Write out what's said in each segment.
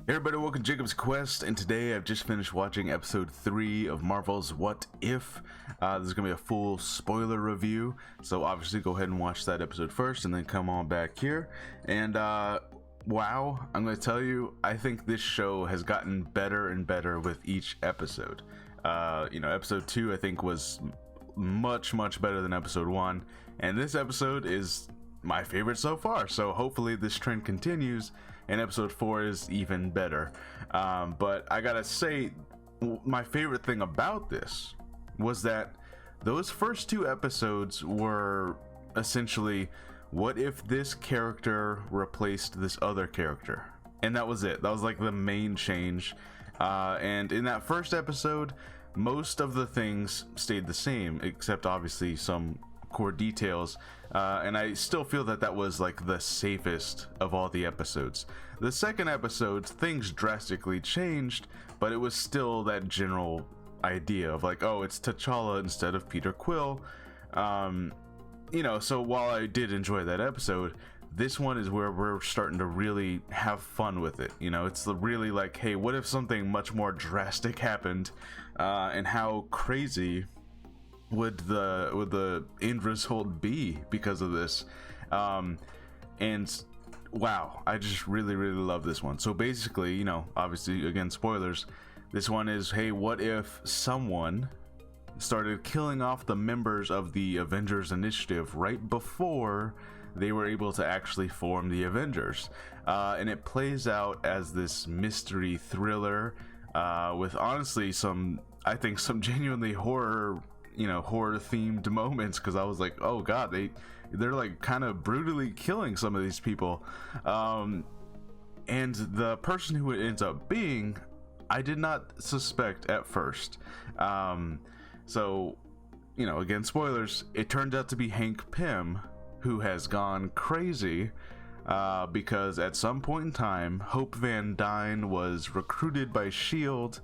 Everybody, welcome to Jacob's Quest, and today I've just finished watching episode 3 of Marvel's What If. This is going to be a full spoiler review, so obviously go ahead and watch that episode first and then come on back here. And wow, I'm going to tell you, I think this show has gotten better and better with each episode. Episode 2 I think was much better than episode 1, and this episode is my favorite so far, so hopefully this trend continues and episode 4 is even better. But I gotta say, my favorite thing about this was that those first 2 episodes were essentially, what if this character replaced this other character? And that was it. That was like the main change. And in that first episode, most of the things stayed the same, except obviously some core details, and I still feel that that was like the safest of all the episodes. The second episode, things drastically changed, but it was still that general idea of like, oh, it's T'Challa instead of Peter Quill. So while I did enjoy that episode, this one is where we're starting to really have fun with it. It's really like, hey, what if something much more drastic happened, and how crazy would the end result be because of this? And wow, I just really love this one. So basically, obviously, again, spoilers, this one is, hey, what if someone started killing off the members of the Avengers Initiative right before they were able to actually form the Avengers? And it plays out as this mystery thriller, with honestly some genuinely horror themed moments, because I was like, oh god, they're like kind of brutally killing some of these people. And the person who it ends up being, I did not suspect at first. So again, spoilers, it turned out to be Hank Pym, who has gone crazy, because at some point in time, Hope Van Dyne was recruited by S.H.I.E.L.D.,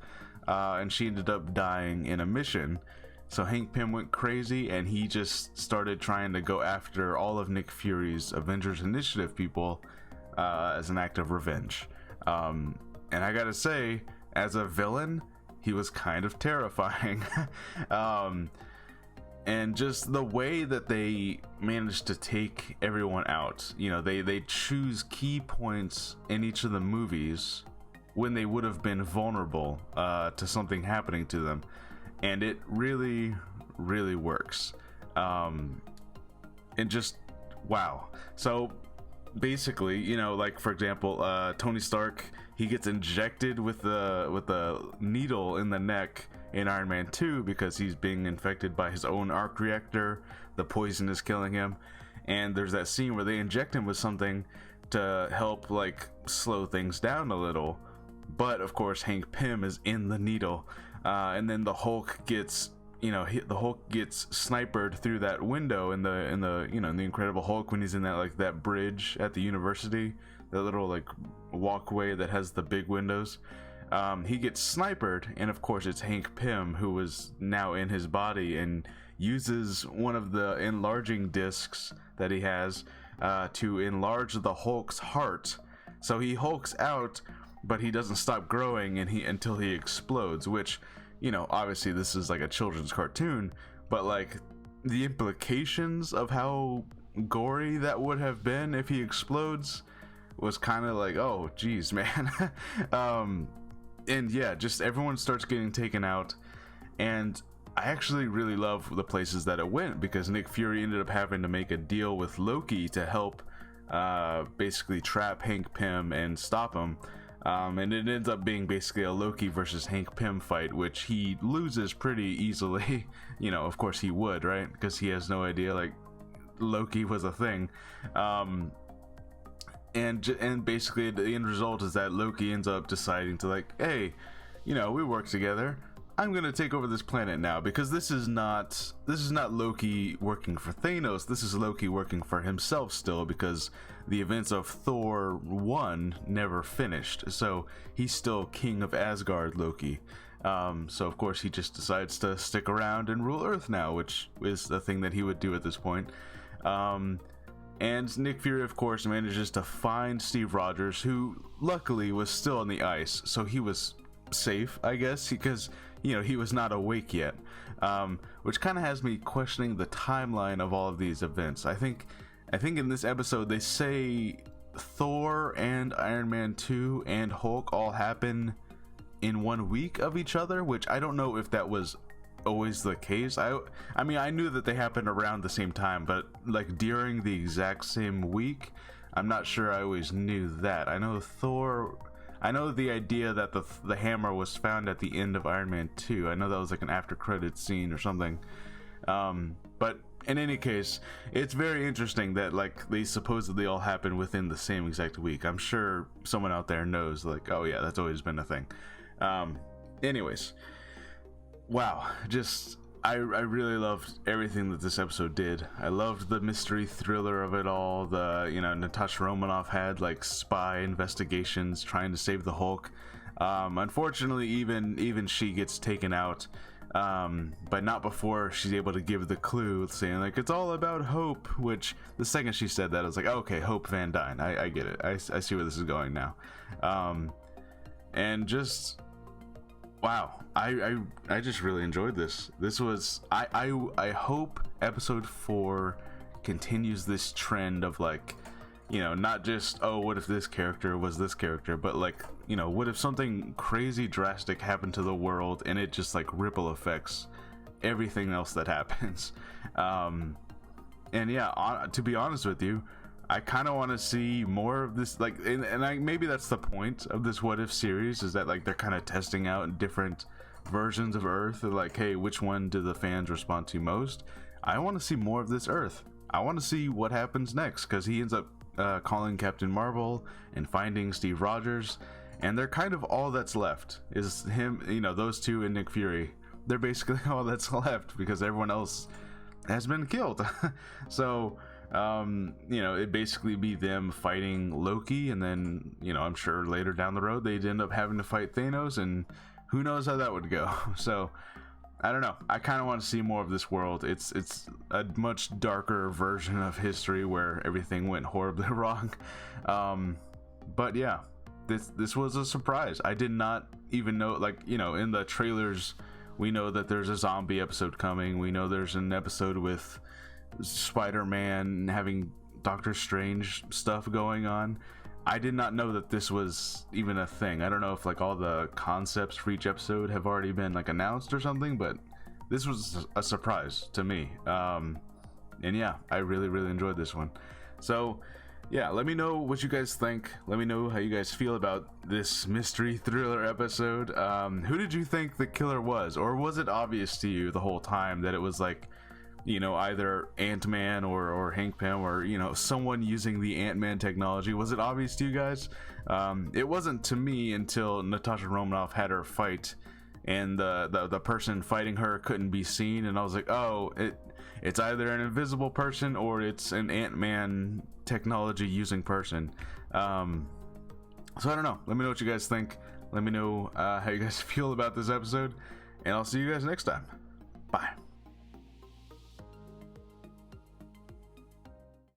and she ended up dying in a mission. So Hank Pym went crazy, and he just started trying to go after all of Nick Fury's Avengers Initiative people, as an act of revenge. And I gotta say, as a villain, he was kind of terrifying. And just the way that they managed to take everyone out, they choose key points in each of the movies when they would have been vulnerable to something happening to them. And it really works. And just wow. So basically, like for example, Tony Stark, he gets injected with a needle in the neck in Iron Man 2 because he's being infected by his own arc reactor. The poison is killing him, and there's that scene where they inject him with something to help like slow things down a little. But of course, Hank Pym is in the needle. And then the Hulk gets, the Hulk gets sniped through that window in the the Incredible Hulk, when he's in that bridge at the university, that little like walkway that has the big windows. He gets sniped, and of course it's Hank Pym who is now in his body and uses one of the enlarging discs that he has to enlarge the Hulk's heart. So he hulks out, but he doesn't stop growing until he explodes, which, obviously this is like a children's cartoon, but like the implications of how gory that would have been if he explodes was kind of like, oh geez, man. And yeah, just everyone starts getting taken out, and I actually really love the places that it went, because Nick Fury ended up having to make a deal with Loki to help basically trap Hank Pym and stop him. And it ends up being basically a Loki versus Hank Pym fight, which he loses pretty easily. Of course he would, right? Because he has no idea like Loki was a thing. And basically the end result is that Loki ends up deciding to like, hey, we work together. I'm gonna take over this planet now, because this is not Loki working for Thanos. This is Loki working for himself still, because the events of Thor 1 never finished. So he's still king of Asgard, Loki. So of course he just decides to stick around and rule Earth now, which is the thing that he would do at this point. And Nick Fury, of course, manages to find Steve Rogers, who luckily was still on the ice, so he was safe, I guess, because, you know, he was not awake yet. Which kind of has me questioning the timeline of all of these events. I think in this episode they say Thor and Iron Man 2 and Hulk all happen in 1 week of each other, which I don't know if that was always the case. I mean, I knew that they happened around the same time, but like during the exact same week, I'm not sure I always knew that. I know the idea that the hammer was found at the end of Iron Man 2. I know that was like an after credits scene or something. But in any case, it's very interesting that like they supposedly all happen within the same exact week. I'm sure someone out there knows, like, oh yeah, that's always been a thing. Anyways, wow, just I really loved everything that this episode did. I loved the mystery thriller of it all. The, you know, Natasha Romanoff had like spy investigations trying to save the Hulk. Unfortunately, even she gets taken out, but not before she's able to give the clue, saying like it's all about hope. Which the second she said that, I was like, okay, Hope Van Dyne. I get it. I see where this is going now. And just wow, I just really enjoyed this. This was I hope episode 4 continues this trend of like, you know, not just, oh, what if this character was this character, but like, you know, what if something crazy drastic happened to the world and it just like ripple effects everything else that happens. And yeah, to be honest with you, I kind of want to see more of this, like, and maybe that's the point of this What If series, is that like they're kind of testing out different versions of Earth. They're like, hey, which one do the fans respond to most? I want to see more of this Earth. I want to see what happens next, because he ends up calling Captain Marvel and finding Steve Rogers, and they're kind of all that's left is him, you know, those two and Nick Fury. They're basically all that's left because everyone else has been killed. So you know, it'd basically be them fighting Loki, and then, you know, I'm sure later down the road they'd end up having to fight Thanos, and who knows how that would go. So I don't know, I kind of want to see more of this world. It's a much darker version of history where everything went horribly wrong. But yeah, this was a surprise. I did not even know, like, you know, in the trailers we know that there's a zombie episode coming. We know there's an episode with Spider-Man having Doctor Strange stuff going on. I did not know that this was even a thing. I don't know if like all the concepts for each episode have already been like announced or something, but this was a surprise to me. And yeah, I really enjoyed this one. So yeah, let me know what you guys think. Let me know how you guys feel about this mystery thriller episode. Who did you think the killer was? Or was it obvious to you the whole time that it was like, you know, either Ant-Man or Hank Pym, or, you know, someone using the Ant-Man technology? Was it obvious to you guys? It wasn't to me until Natasha Romanoff had her fight, and the person fighting her couldn't be seen, and I was like, oh, it's either an invisible person or it's an Ant-Man technology using person. So I don't know. Let me know what you guys think. Let me know how you guys feel about this episode, and I'll see you guys next time. Bye.